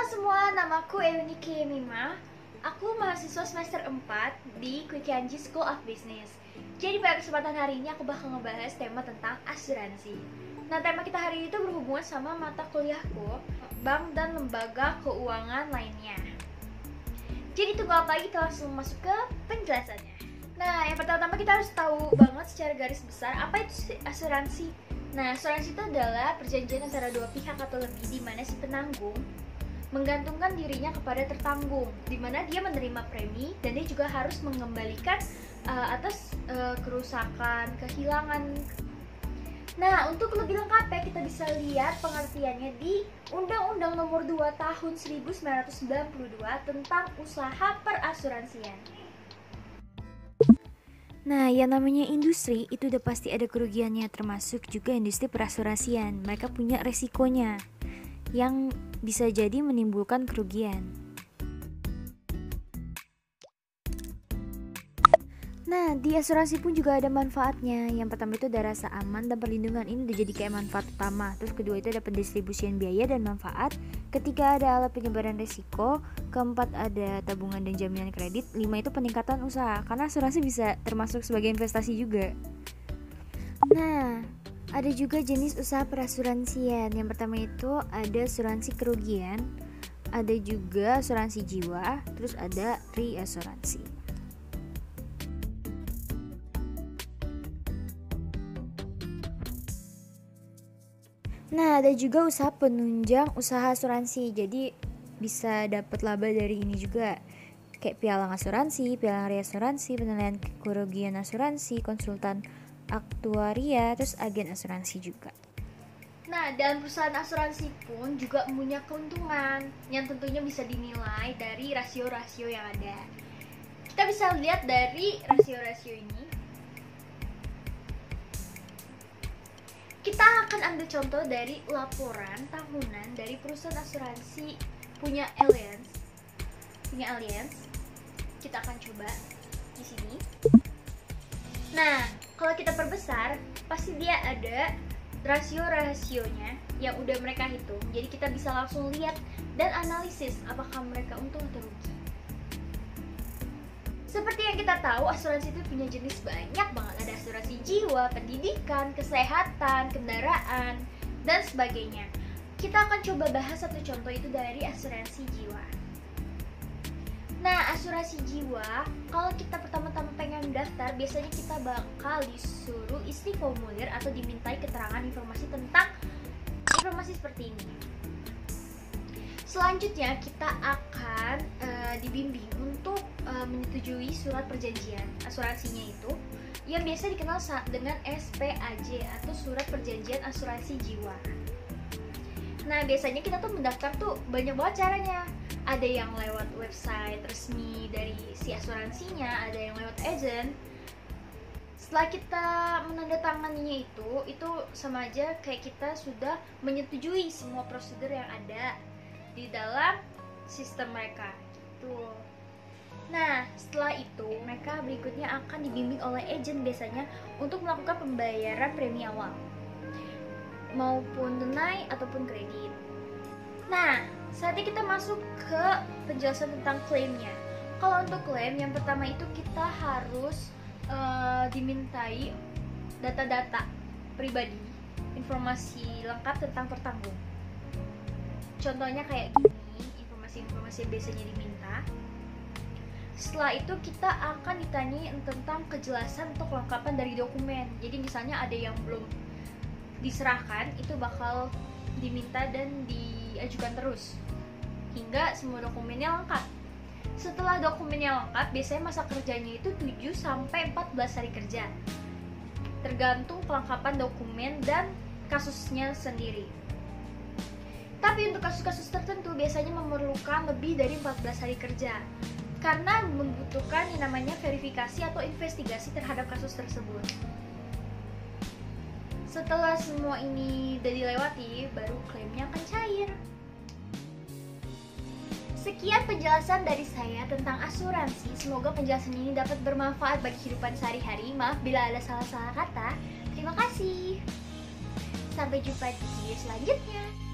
semua, namaku Eunike Mima. Aku mahasiswa semester 4 di Quick&G School of Business. Jadi pada kesempatan hari ini aku bakal ngebahas tema tentang asuransi. Nah, tema kita hari ini itu berhubungan sama mata kuliahku, bank dan lembaga keuangan lainnya. Jadi tunggu apa lagi, kita langsung masuk ke penjelasannya. Nah, yang pertama kita harus tahu banget secara garis besar apa itu asuransi. Nah, asuransi itu adalah perjanjian antara dua pihak atau lebih di mana si penanggung menggantungkan dirinya kepada tertanggung, di mana dia menerima premi dan dia juga harus mengembalikan atas kerusakan, kehilangan. Nah, untuk lebih lengkapnya kita bisa lihat pengertiannya di Undang-Undang Nomor 2 Tahun 1992 tentang usaha perasuransian. Nah, yang namanya industri itu udah pasti ada kerugiannya, termasuk juga industri perasuransian. Mereka punya resikonya yang bisa jadi menimbulkan kerugian. Nah, di asuransi pun juga ada manfaatnya. Yang pertama itu ada rasa aman dan perlindungan. Ini udah jadi kayak manfaat utama. Terus kedua itu ada pendistribusian biaya dan manfaat. Ketiga ada alat penyebaran risiko. Keempat ada tabungan dan jaminan kredit. 5 itu peningkatan usaha, karena asuransi bisa termasuk sebagai investasi juga. Nah, ada juga jenis usaha perasuransian. Yang pertama itu ada asuransi kerugian, ada juga asuransi jiwa, terus ada reasuransi. Nah, ada juga usaha penunjang usaha asuransi. Jadi bisa dapat laba dari ini juga. Kayak pialang asuransi, pialang reasuransi, penilaian kerugian asuransi, konsultan aktuaria, terus agen asuransi juga. Nah, dan perusahaan asuransi pun juga punya keuntungan yang tentunya bisa dinilai dari rasio-rasio yang ada. Kita bisa lihat dari rasio-rasio ini. Kita akan ambil contoh dari laporan tahunan dari perusahaan asuransi punya Allianz. Kita akan coba di sini. Nah, kalau kita perbesar, pasti dia ada rasio-rasionya yang udah mereka hitung. Jadi kita bisa langsung lihat dan analisis apakah mereka untung atau rugi. Seperti yang kita tahu, asuransi itu punya jenis banyak banget. Ada asuransi jiwa, pendidikan, kesehatan, kendaraan, dan sebagainya. Kita akan coba bahas satu contoh itu dari asuransi jiwa. Nah, asuransi jiwa, kalau kita pertama-tama pengen daftar, biasanya kita bakal disuruh isi formulir atau dimintai keterangan informasi tentang informasi seperti ini. Selanjutnya kita akan dibimbing untuk menyetujui surat perjanjian asuransinya itu, yang biasa dikenal dengan SPAJ atau surat perjanjian asuransi jiwa. Nah, biasanya kita tuh mendaftar tuh banyak banget caranya. Ada yang lewat website resmi dari si asuransinya, ada yang lewat agent. Setelah kita menandatanganinya itu sama aja kayak kita sudah menyetujui semua prosedur yang ada di dalam sistem mereka gitu. Nah, setelah itu mereka berikutnya akan dibimbing oleh agent biasanya untuk melakukan pembayaran premi awal, maupun tunai ataupun kredit. Nah, saatnya kita masuk ke penjelasan tentang klaimnya. Kalau untuk klaim, yang pertama itu kita harus dimintai data-data pribadi, informasi lengkap tentang tertanggung. Contohnya kayak gini, informasi-informasi yang biasanya diminta. Setelah itu kita akan ditanyai tentang kejelasan atau kelengkapan dari dokumen. Jadi misalnya ada yang belum diserahkan, itu bakal diminta dan diajukan terus hingga semua dokumennya lengkap. Setelah dokumennya lengkap, biasanya masa kerjanya itu 7-14 hari kerja, tergantung kelengkapan dokumen dan kasusnya sendiri. Tapi untuk kasus-kasus tertentu biasanya memerlukan lebih dari 14 hari kerja, karena membutuhkan yang namanya verifikasi atau investigasi terhadap kasus tersebut. Setelah semua ini udah dilewati, baru klaimnya akan cair. Sekian penjelasan dari saya tentang asuransi. Semoga penjelasan ini dapat bermanfaat bagi kehidupan sehari-hari. Maaf bila ada salah-salah kata. Terima kasih. Sampai jumpa di video selanjutnya.